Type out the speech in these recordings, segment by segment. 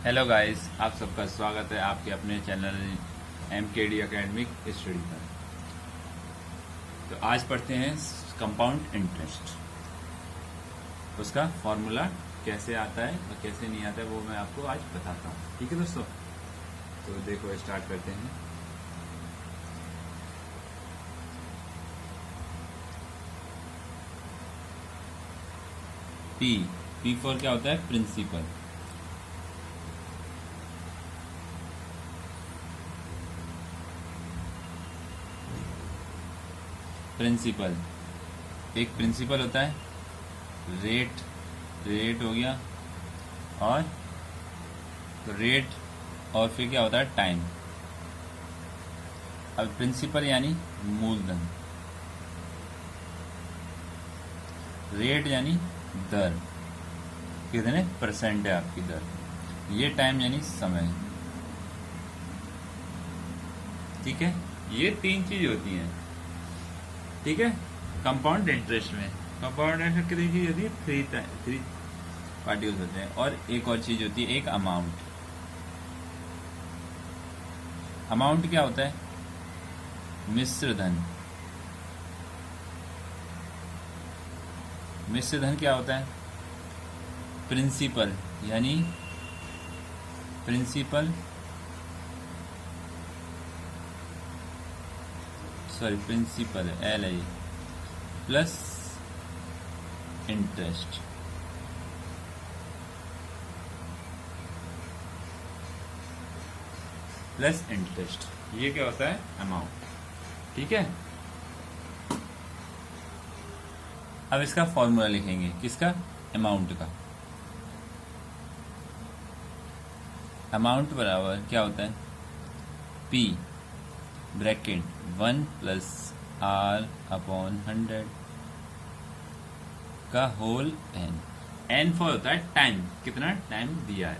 Hello guys, आप सबका स्वागत है आपके अपने चैनल MKD एकेडमिक स्टडी पर। तो आज पढ़ते हैं कंपाउंड इंटरेस्ट। उसका फॉर्मूला कैसे आता है और कैसे नहीं आता है वो मैं आपको आज बताता हूँ। ठीक है दोस्तों, तो देखो स्टार्ट करते हैं। पी फॉर क्या होता है? प्रिंसिपल। प्रिंसिपल, एक प्रिंसिपल होता है, रेट हो गया, और रेट, और फिर क्या होता है? टाइम। अब प्रिंसिपल यानी मूलधन, रेट यानी दर, कितने परसेंट है आपकी दर, ये टाइम यानी समय। ठीक है, ये तीन चीज होती हैं। ठीक है, कंपाउंड इंटरेस्ट में कंपाउंड इंटरेस्ट कितनी चीज होती है? थ्री पार्टिकल्स होते हैं, और एक और चीज होती है, एक अमाउंट। अमाउंट क्या होता है? मिश्र धन। मिश्र धन क्या होता है? प्रिंसिपल यानी प्रिंसिपल LI प्लस इंटरेस्ट। ये क्या होता है? अमाउंट। ठीक है, अब इसका फॉर्मूला लिखेंगे। किसका? अमाउंट का। अमाउंट बराबर क्या होता है? P bracket 1 plus R upon 100 का होल N फॉर होता है टाइम, कितना टाइम दिया है।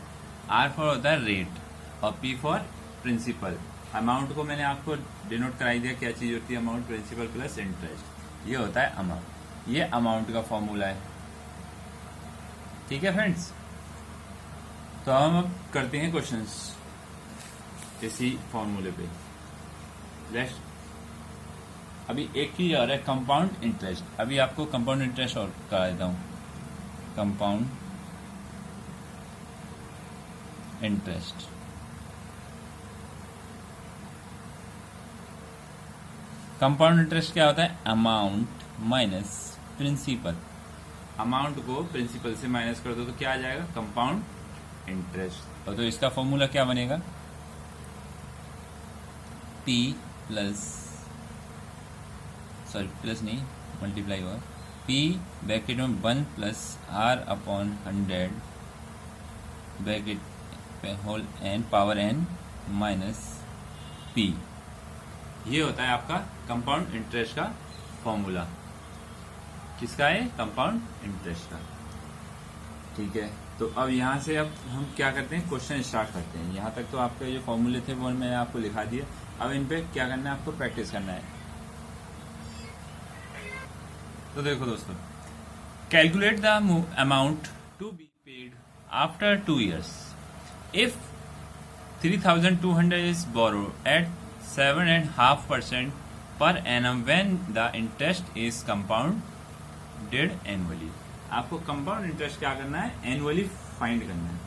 R फॉर होता है रेट, और P फॉर प्रिंसिपल। अमाउंट को मैंने आपको डिनोट कराई दिया, क्या चीज होती है अमाउंट? प्रिंसिपल प्लस इंटरेस्ट, ये होता है अमाउंट। ये अमाउंट का फॉर्मूला है। ठीक है फ्रेंड्स, तो हम अब करते हैं क्वेश्चंस इसी फॉर्मूले पे। नेक्स्ट, अभी एक चीज और है, कंपाउंड इंटरेस्ट। अभी आपको कंपाउंड इंटरेस्ट और करा देता हूं। कंपाउंड इंटरेस्ट, कंपाउंड इंटरेस्ट क्या होता है? Amount minus principal. अमाउंट को प्रिंसिपल से माइनस कर दो तो क्या आ जाएगा? Compound interest. और तो इसका फॉर्मूला क्या बनेगा? P प्लस नहीं, मल्टीप्लाई हुआ, P ब्रैकेट में 1 प्लस R अपॉन 100 ब्रैकेट पे whole N power N minus P। ये होता है आपका कंपाउंड इंटरेस्ट का फॉर्मूला। किसका है? कंपाउंड इंटरेस्ट का। ठीक है, तो अब यहाँ से अब हम क्या करते हैं? क्वेश्चन स्टार्ट करते हैं। यहाँ तक तो आपके जो फॉर्मूले थे वो मैंने आपको लिखा दिया। अब इन पे क्या करना है? आपको प्रैक्टिस करना है। तो देखो दोस्तों, calculate the amount to be paid after 2 years if 3200 is borrowed at 7.5% per annum when the interest is compounded annually. आपको कंपाउंड इंटरेस्ट क्या करना है? एनुअली फाइंड करना है।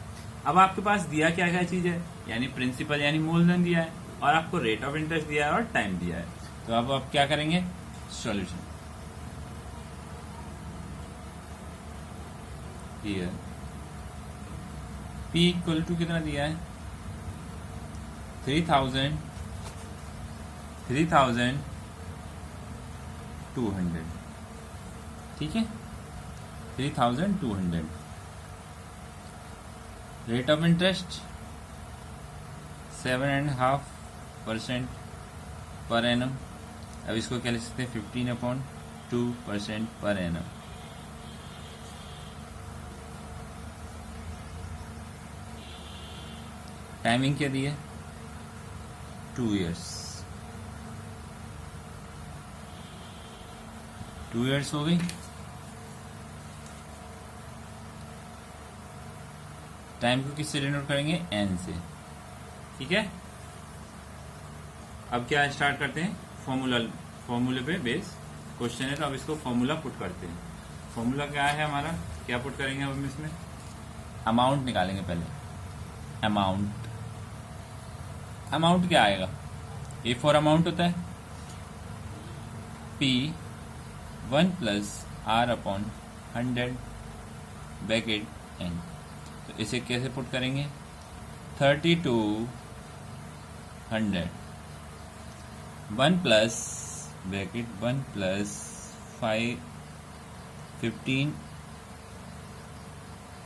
अब आपके पास दिया क्या क्या चीज है? यानी प्रिंसिपल यानी मूलधन दिया है, और आपको रेट ऑफ इंटरेस्ट दिया है, और टाइम दिया है। तो अब आप क्या करेंगे? Solution. Here P equal to कितना दिया है? 3200। ठीक है, 3200। Rate of interest 7.5% per annum. अब इसको क्या लिख सकते हैं? 15/2% पर एनम। टाइमिंग क्या दी है? 2 years। 2 years हो गई। टाइम को किससे डिनोट करेंगे, एन से। ठीक है, अब क्या स्टार्ट करते हैं, फॉर्मूले पे बेस क्वेश्चन है, तो अब इसको फॉर्मूला पुट करते हैं। फॉर्मूला क्या है हमारा, क्या पुट करेंगे अब हम इसमें, अमाउंट निकालेंगे पहले। अमाउंट क्या आएगा, ए फॉर अमाउंट होता है, P 1 plus R upon 100 bracket N. तो इसे कैसे पुट करेंगे, 3200 1 plus bracket 1 plus 15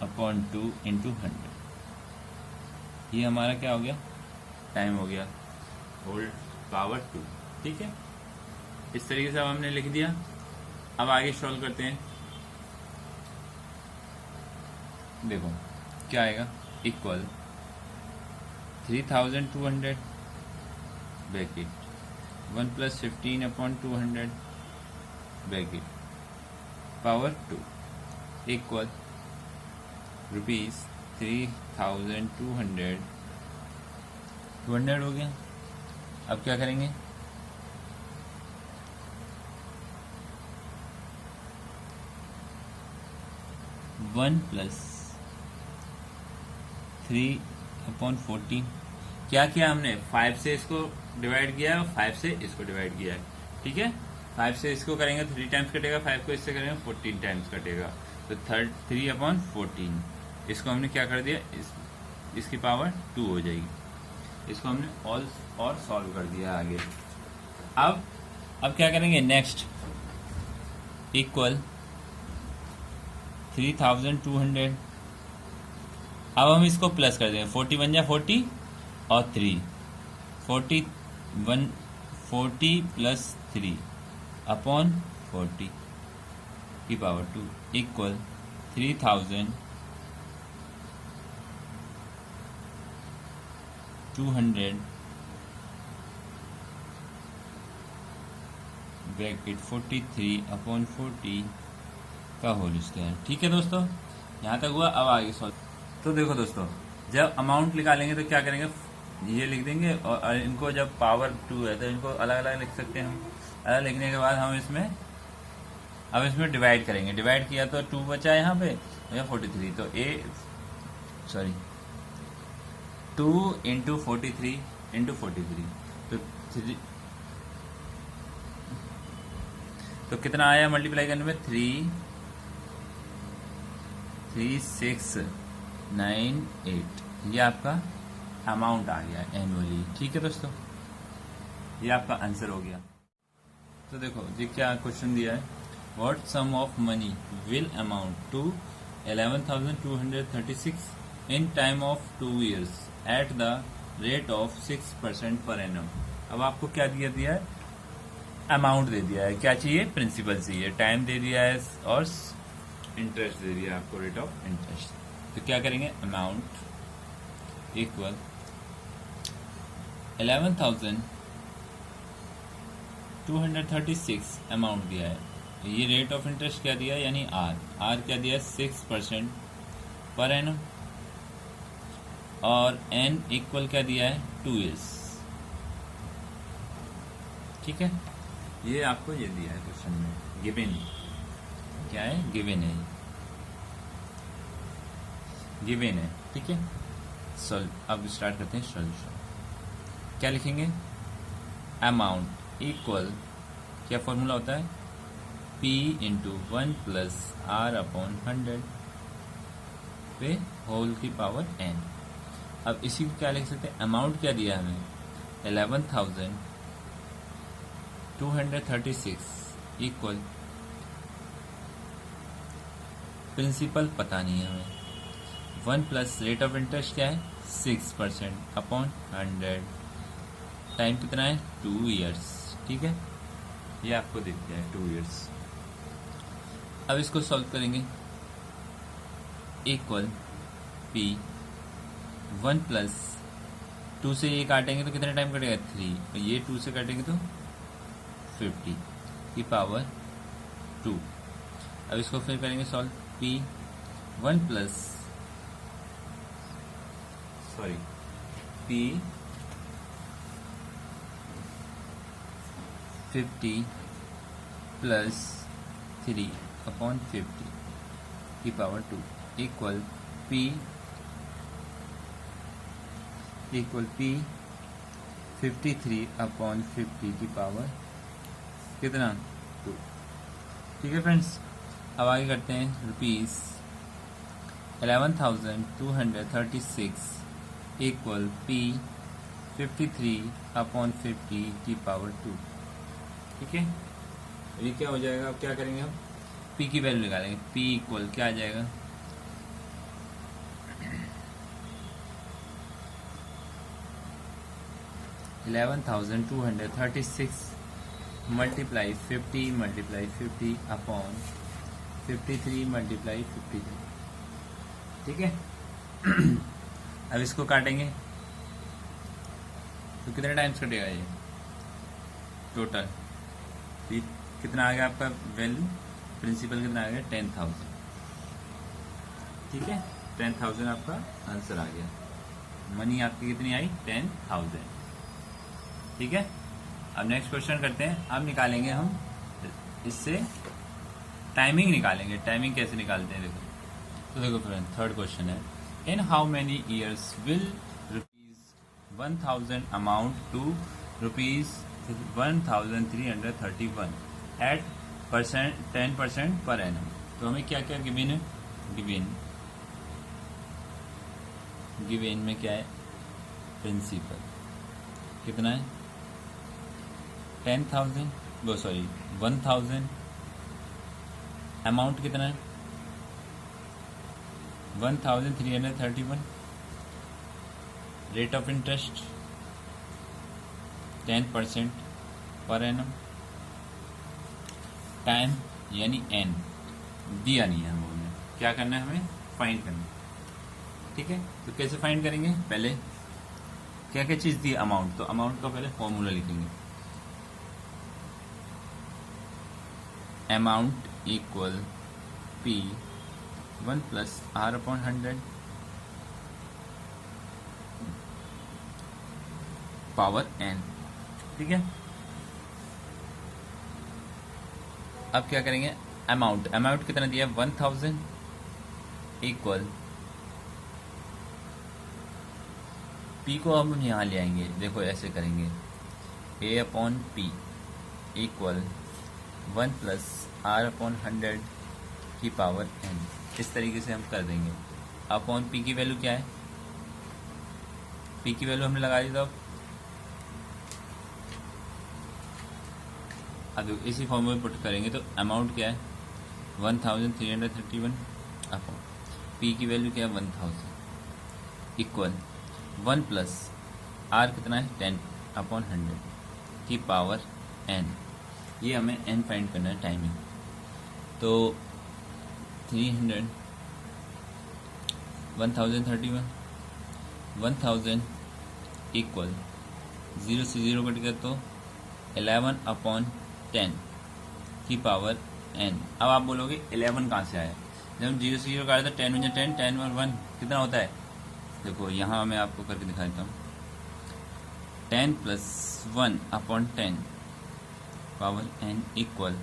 upon 2 into 100। ये हमारा क्या हो गया, टाइम हो गया, होल पावर 2। ठीक है, इस तरीके से अब हमने लिख दिया। अब आगे सॉल्व करते हैं। देखो क्या आएगा, equal 3200 bracket 1 plus 15 upon 200 bracket power 2 equal rupees 3200 200 हो गया। अब क्या करेंगे, वन प्लस 3/14 क्या किया हमने, 5 से इसको डिवाइड किया और 5 से इसको डिवाइड किया है। ठीक है, 5 से इसको करेंगे तो 3 टाइम्स कटेगा, 5 को इससे करेंगे 14 टाइम्स कटेगा, तो 3/14 इसको हमने क्या कर दिया, इसकी पावर 2 हो जाएगी। इसको हमने ऑल और सॉल्व कर दिया आगे। अब क्या करेंगे, नेक्स्ट इक्वल 3200। अब हम इसको प्लस कर देंगे, 41 या 40 और 3 40 प्लस 3 अपॉन 40 की पावर 2 इक्वल 3200 ब्रैकेट 43/40 का होल स्क्वायर। ठीक है दोस्तों, यहाँ तक हुआ। अब आगे सॉल्व। तो देखो दोस्तों, जब अमाउंट निकालेंगे तो क्या करेंगे, ये लिख देंगे और इनको जब पावर 2 है तो इनको अलग अलग लिख सकते हैं हम। अलग लिखने के बाद हम इसमें डिवाइड करेंगे। डिवाइड किया तो 2 बचा यहाँ पे, या 43, तो 2 इंटू 43 इंटू 43 तो कितना आया मल्टीप्लाई करने में, 3698। ये आपका अमाउंट आ गया एनुअली। ठीक है दोस्तों, ये आपका आंसर हो गया। तो देखो जी क्या क्वेश्चन दिया है, what sum of money will amount to 11,236 in time of 2 years at the rate of 6% per annum. अब आपको क्या दिया है, अमाउंट दे दिया है, क्या चाहिए, प्रिंसिपल चाहिए, टाइम दे दिया है और इंटरेस्ट दे दिया आपको, रेट ऑफ इंटरेस्ट। तो क्या करेंगे, अमाउंट इक्वल 11,236 अमाउंट दिया है, ये रेट ऑफ इंटरेस्ट क्या दिया है, यानी आर क्या दिया है, 6% पर एनम, और एन इक्वल क्या दिया है, 2 years। ठीक है, ये आपको ये दिया है क्वेश्चन में, गिवन क्या है, गिवन है। ठीक है, सॉल्व। अब स्टार्ट करते हैं सॉल्यूशन। क्या लिखेंगे, अमाउंट इक्वल क्या फॉर्मूला होता है, P into 1 plus R upon 100 पे होल की पावर n। अब इसी को क्या लिख सकते हैं, अमाउंट क्या दिया हमें, 11,236 इक्वल प्रिंसिपल पता नहीं है हमें, 1 प्लस रेट ऑफ इंटरेस्ट क्या है, 6% अपॉन 100, टाइम कितना है, 2 years। ठीक है, ये आपको दिख गया है 2 years। अब इसको सॉल्व करेंगे, इक्वल P 1 प्लस 2 से ये काटेंगे तो कितना टाइम कटेगा, 3, और ये 2 से काटेंगे तो 50 की पावर 2। अब इसको फिर करेंगे solve, P 1 plus sorry P 50 plus 3/50 की पावर 2 इक्वल P 53/50 की पावर कितना 2। ठीक है फ्रेंड्स, अब आगे करते हैं। ₹11,236 इक्वल P 53/50 की पावर 2। ठीक है, ये क्या हो जाएगा, अब क्या करेंगे हम P की वैल्यू निकालेंगे। P इक्वल क्या आ जाएगा 11,236 मल्टीप्लाई 50 मल्टीप्लाई 50 अपॉन 53 मल्टीप्लाई 53। ठीक है अब इसको काटेंगे तो कितने टाइम्स कटेगा ये टोटल। कितना आ गया आपका वैल्यू, प्रिंसिपल कितना आ गया 10,000। ठीक है, 10,000 आपका आंसर आ गया। मनी आपकी कितनी आई 10,000। ठीक है, अब नेक्स्ट क्वेश्चन करते हैं। अब निकालेंगे हम इससे टाइमिंग निकालेंगे। टाइमिंग कैसे निकालते हैं देखो। तो देखो फ्रेंड, थर्ड क्वेश्चन है, in how many years will ₹1,000 amount to ₹1,331 at 10% per annum. तो हमें क्या क्या गिवन है, गिवन में क्या है प्रिंसिपल कितना है 10,000 वो सॉरी 1,000। अमाउंट कितना है 1,331। Rate of interest 10% per annum. Time यानी एन दिया नहीं है हम लोगों ने, क्या करना है हमें फाइंड करना है। ठीक है, तो कैसे फाइंड करेंगे, पहले क्या क्या चीज दी अमाउंट, तो अमाउंट का पहले फॉर्मूला लिखेंगे। Amount equal P 1 plus R/100 power n। ठीक है, अब क्या करेंगे अमाउंट कितना दिया 1,000 इक्वल P को हम यहाँ ले आएंगे। देखो ऐसे करेंगे A/P इक्वल 1 प्लस R/100 की पावर n। इस तरीके से हम कर देंगे। अपॉन P की वैल्यू क्या है, P की वैल्यू हमने लगा दी। तो अब इसी फॉर्म में पुट करेंगे तो अमाउंट क्या है 1,331 अपॉन P की वैल्यू क्या है 1,000 इक्वल 1 प्लस R कितना है 10/100 की पावर n। ये हमें n फाइंड करना है टाइमिंग। तो 1,031 इक्वल 0 से 0 कट गया तो 11/10 की पावर n। अब आप बोलोगे 11 कहाँ से आया, जब हम 0 से 0 काटे तो 10 में 10 और 1 कितना होता है। देखो यहाँ मैं आपको करके दिखा देता हूँ। 10 प्लस 1/10 पावर n इक्वल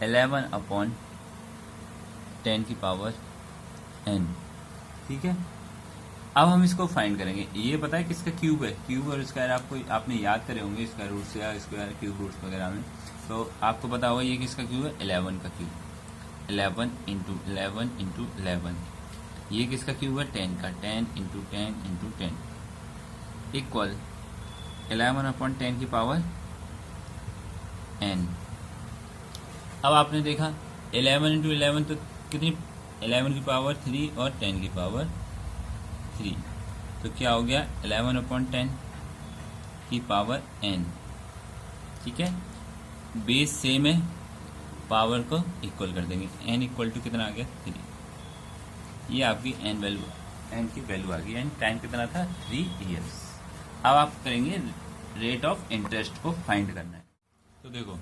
11/10 की पावर n। ठीक है, अब हम इसको फाइंड करेंगे। ये पता है किसका क्यूब है, क्यूब और स्क्वायर आपने याद करे होंगे स्क्वायर रूट्स या स्क्वायर क्यूब रूट्स वगैरह में, तो आपको पता होगा ये किसका क्यूब है 11 का क्यूब। 11 into 11 into 11। ये किसका क्यूब है 10 का, 10 इंटू 10 इंटू 10 इक्वल 11/10 की पावर n। अब आपने देखा 11 इंटू 11 तो कितनी, 11 की पावर 3 और 10 की पावर 3, तो क्या हो गया 11/10 की पावर n। ठीक है, बेस सेम है, पावर को इक्वल कर देंगे। n इक्वल टू कितना आ गया 3। ये आपकी n की वैल्यू आ गई। एंड टाइम कितना था 3 इयर्स। अब आप करेंगे रेट ऑफ इंटरेस्ट को फाइंड करना है। तो देखो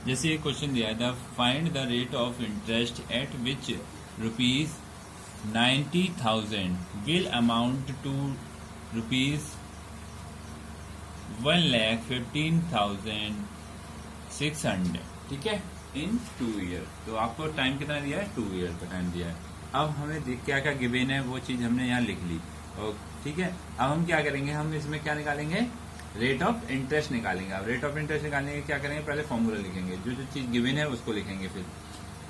जैसे ये क्वेश्चन दिया था, find the rate of interest eight which ₹90,000 will amount to ₹1,15,600, ठीक है, इन 2 ईयर। तो आपको टाइम कितना दिया है? 2 ईयर का टाइम दिया है। अब हमें क्या क्या गिवन है वो चीज हमने यहाँ लिख ली, और ठीक है। अब हम क्या करेंगे, हम इसमें क्या निकालेंगे? रेट ऑफ इंटरेस्ट निकालेंगे। अब रेट ऑफ इंटरेस्ट निकालने के क्या करेंगे? पहले फॉर्मूला लिखेंगे, जो जो चीज गिवन है उसको लिखेंगे। फिर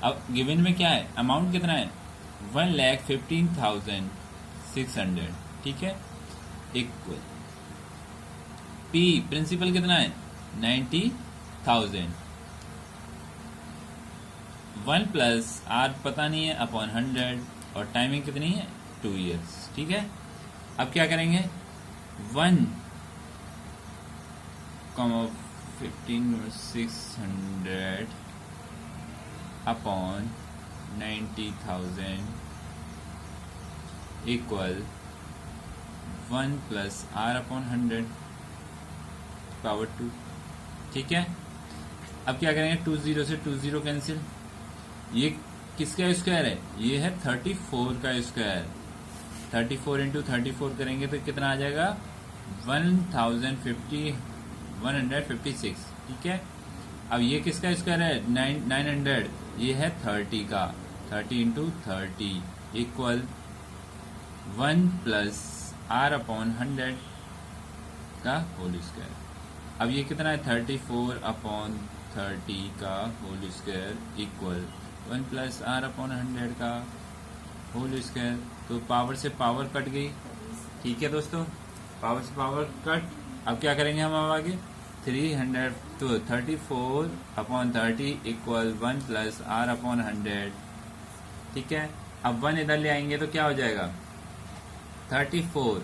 अब गिवन में क्या है? अमाउंट कितना है? 1,15,600, ठीक है, इक्वल पी प्रिंसिपल कितना है? 90,000, 1 प्लस आर पता नहीं है अपॉन 100, और टाइमिंग कितनी है? 2 ईयर्स, ठीक है। अब क्या करेंगे? 1,15,600 upon 90,000 equal 1 plus R upon 100 power 2, ठीक है। अब क्या करेंगे? 20 से 20 कैंसिल। ये किसका स्क्वायर है? ये है 34 का स्क्वायर। 34 इंटू 34 करेंगे तो कितना आ जाएगा? 1,156, ठीक है। अब ये किसका स्क्वायर है? 900, ये है 30 का। 30 into 30 equal 1 plus R upon 100 का होल स्क्वायर। अब ये कितना है? 34 अपॉन 30 का whole square equal 1 plus R upon 100 का होल स्क्वायर। तो पावर से पावर कट गई, ठीक है दोस्तों, पावर से पावर कट। अब क्या करेंगे हम? अब आगे 300, तो 34 upon 30 equal 1 plus R upon 100, ठीक है। अब 1 इधर ले आएंगे तो क्या हो जाएगा? 34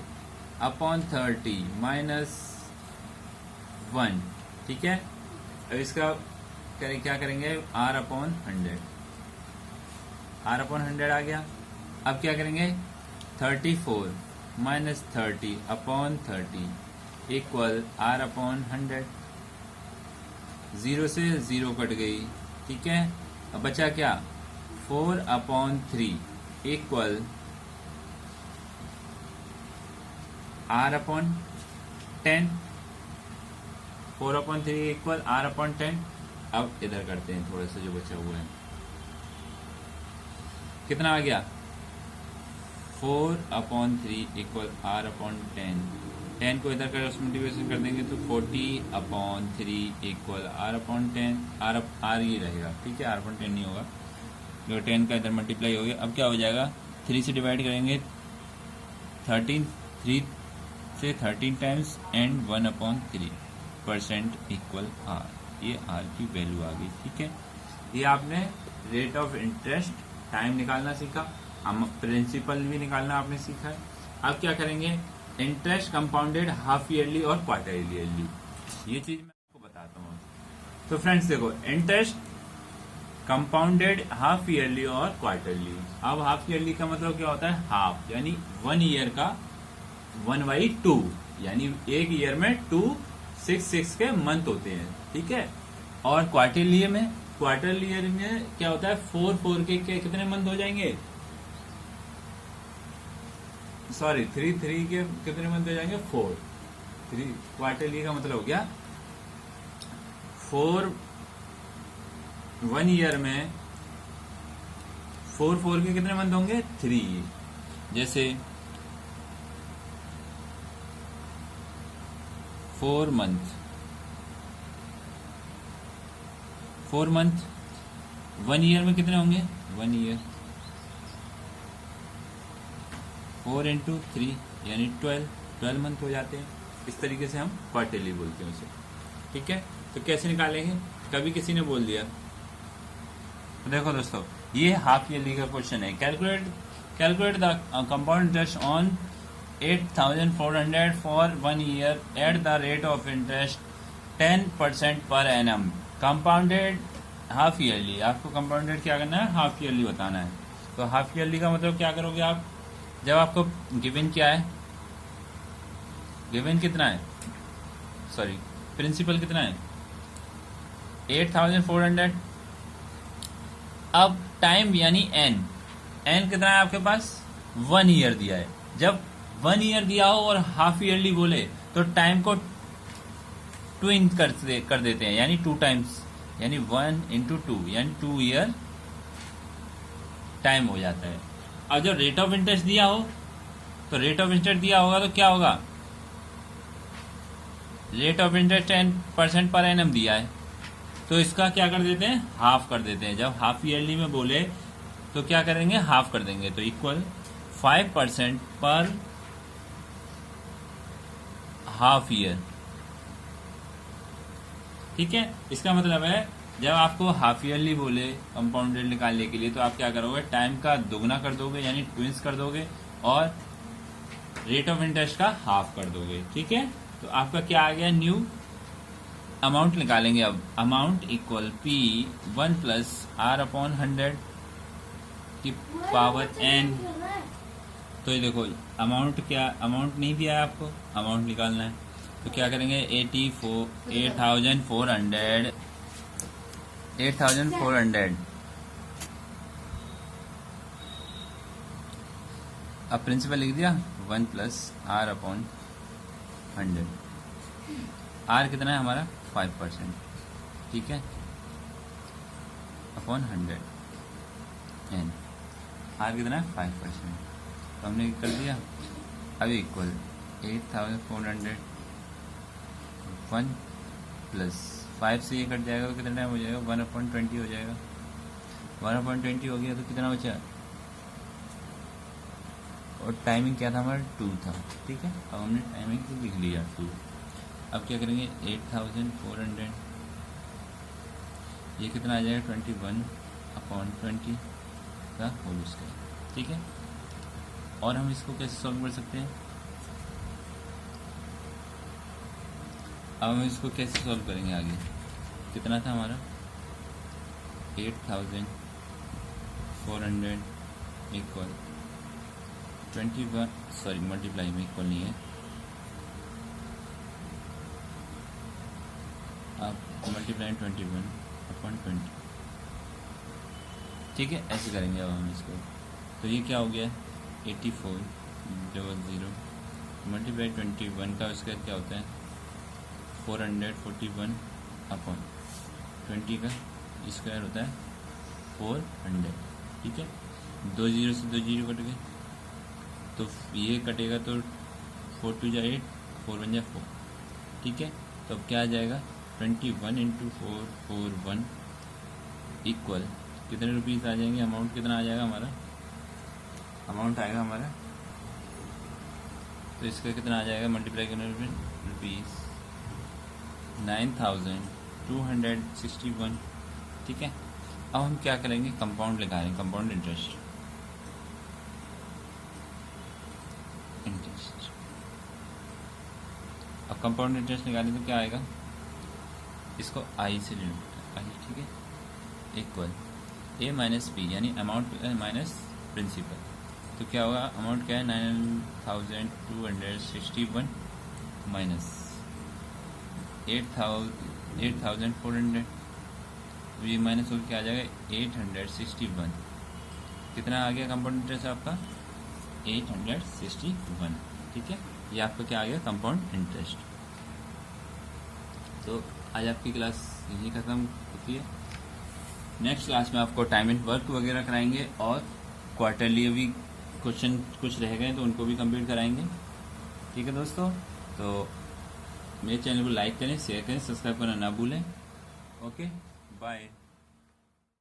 अपॉन 30 माइनस 1, ठीक है। अब इसका क्या करेंगे? आर अपॉन 100, आर अपॉन 100 आ गया। अब क्या करेंगे? 34 minus 30 upon 30 equal R upon 100। 0 से 0 कट गई, ठीक है। अब बचा क्या? 4 upon 3 equal R upon 10। 4 upon 3 equal R upon 10। अब इधर करते हैं थोड़ा सा जो बचा हुआ है, कितना आ गया? 4 अपॉन 3 इक्वल आर अपॉन 10। 10 को इधर कर मल्टीप्लिकेशन कर देंगे तो 40 upon 3 equal R upon 10। R ये रहेगा, ठीक है, आर अपॉन 10 नहीं होगा, जो 10 का इधर मल्टीप्लाई हो गया। अब क्या हो जाएगा? 3 से डिवाइड करेंगे 13, 3 से 13 times and 1 upon 3% equal R. ये आर की वैल्यू आ गई, ठीक है। ये आपने रेट ऑफ इंटरेस्ट टाइम निकालना सीखा, हम प्रिंसिपल भी निकालना आपने सीखा है। अब क्या करेंगे? इंटरेस्ट कंपाउंडेड हाफ ईयरली और क्वार्टर ईयरली, ये चीज मैं आपको बताता हूँ। तो फ्रेंड्स देखो, इंटरेस्ट कंपाउंडेड हाफ ईयरली और क्वार्टरली। अब हाफ ईयरली का मतलब क्या होता है? हाफ यानी 1 ईयर का 1/2, यानी एक ईयर में 266 के मंथ होते हैं, ठीक है। और क्वार्टरली में क्या होता है? 4 के कितने मंथ हो जाएंगे? सॉरी 3 के कितने मंथ हो जाएंगे? 4। क्वार्टरली का मतलब हो गया 4, 1 ईयर में 4 के कितने मंथ होंगे? 3। जैसे 4 मंथ 1 ईयर में कितने होंगे? 1 ईयर 4 इंटू 3 यानी 12 मंथ हो जाते हैं। इस तरीके से हम क्वार्टरली बोलते हैं उसे, ठीक है। तो कैसे निकालेंगे? कभी किसी ने बोल दिया, तो देखो दोस्तों, ये हाफ ईयरली का क्वेश्चन है। Calculate the compound interest on 8,400 for 1 year eight the rate of interest 10% per annum. Compounded half yearly, आपको कंपाउंडेड क्या करना है? हाफ ईयरली बताना है। तो हाफ ईयरली का मतलब क्या करोगे आप? जब आपको गिवन क्या है? गिवन कितना है? सॉरी, प्रिंसिपल कितना है? 8,400। अब टाइम यानी एन कितना है आपके पास? 1 ईयर दिया है। जब 1 ईयर दिया हो और हाफ ईयरली बोले तो टाइम को 2 कर देते हैं, यानी 2 टाइम्स, यानी 1 into 2 यानी 2 ईयर टाइम हो जाता है। और जब रेट ऑफ इंटरेस्ट दिया हो तो रेट ऑफ इंटरेस्ट दिया होगा तो क्या होगा, rate of interest 10% per annum दिया है तो इसका क्या कर देते हैं, हाफ कर देते हैं। जब हाफ ईयरली में बोले तो क्या करेंगे, हाफ कर देंगे, तो इक्वल 5% पर हाफ ईयर। ठीक है, इसका मतलब है जब आपको हाफ ईयरली बोले कंपाउंड रेट निकालने के लिए तो आप क्या करोगे, टाइम का दोगुना कर दोगे यानी ट्विंस कर दोगे और रेट ऑफ इंटरेस्ट का हाफ कर दोगे। ठीक है, तो आपका क्या आ गया, न्यू अमाउंट निकालेंगे। अब amount equal P1 plus R/100 की पावर n। तो ये देखो अमाउंट, क्या अमाउंट नहीं दिया है आपको, अमाउंट निकालना है तो क्या करेंगे, 8,400 अब प्रिंसिपल लिख दिया 1 प्लस R/100। R कितना है हमारा 5%, ठीक है, अपॉन 100 n। R कितना है 5%, तो हमने कर दिया। अब इक्वल 8,400 1 प्लस 5 से ये कट जाएगा तो कितना टाइम हो जाएगा, 1/20 हो जाएगा। 1/20 हो गया तो कितना बचा, और टाइमिंग क्या था हमारा 2 था। ठीक है, अब हमने टाइमिंग तो लिख लिया 2। अब क्या करेंगे 8,400 ये कितना आ जाएगा 21/20 का होल स्क्वायर। ठीक है, और हम इसको कैसे सॉल्व कर सकते हैं, अब हम इसको कैसे सॉल्व करेंगे आगे। कितना था हमारा 8,400 इक्वल 21, सॉरी मल्टीप्लाई में इक्वल नहीं है, आप मल्टीप्लाई 21/20। ठीक है, ऐसे करेंगे अब हम इसको। तो ये क्या हो गया 8400 मल्टीप्लाई 21 का स्क्वायर क्या होता है 441/20 का स्क्वायर होता है 400। ठीक है, 2 जीरो से 2 जीरो कट गए तो ये कटेगा तो 4 2 जा 8, 4 1 जा 4। ठीक है, तो अब क्या आ जाएगा 21 × 441 इक्वल कितने रुपीस आ जाएंगे, अमाउंट कितना आ जाएगा हमारा, अमाउंट आएगा हमारा, तो इसका कितना आ जाएगा मल्टीप्लाई करने रुपीस 9,261। ठीक है, अब हम क्या करेंगे, कंपाउंड लिखा रहे हैं, कंपाउंड इंटरेस्ट। अब कंपाउंड इंटरेस्ट निकालें तो क्या आएगा, इसको आई से डिनोट करते हैं, ठीक है, इक्वल A माइनस B यानी अमाउंट माइनस प्रिंसिपल। तो क्या होगा, अमाउंट क्या है 9,261 माइनस 8,400, ये माइनस होकर क्या आ जाएगा 861। कितना आ गया कंपाउंड इंटरेस्ट आपका 861। ठीक है, ये आपका क्या आ गया कंपाउंड इंटरेस्ट। तो आज आपकी क्लास यही खत्म होती है। नेक्स्ट क्लास में आपको टाइम एंड वर्क वगैरह कराएंगे और क्वार्टरली भी क्वेश्चन कुछ रह गए तो उनको भी कंप्लीट कराएंगे। ठीक है दोस्तों, तो मेरे चैनल को लाइक करें, शेयर करें, सब्सक्राइब करना ना भूलें। Okay, bye.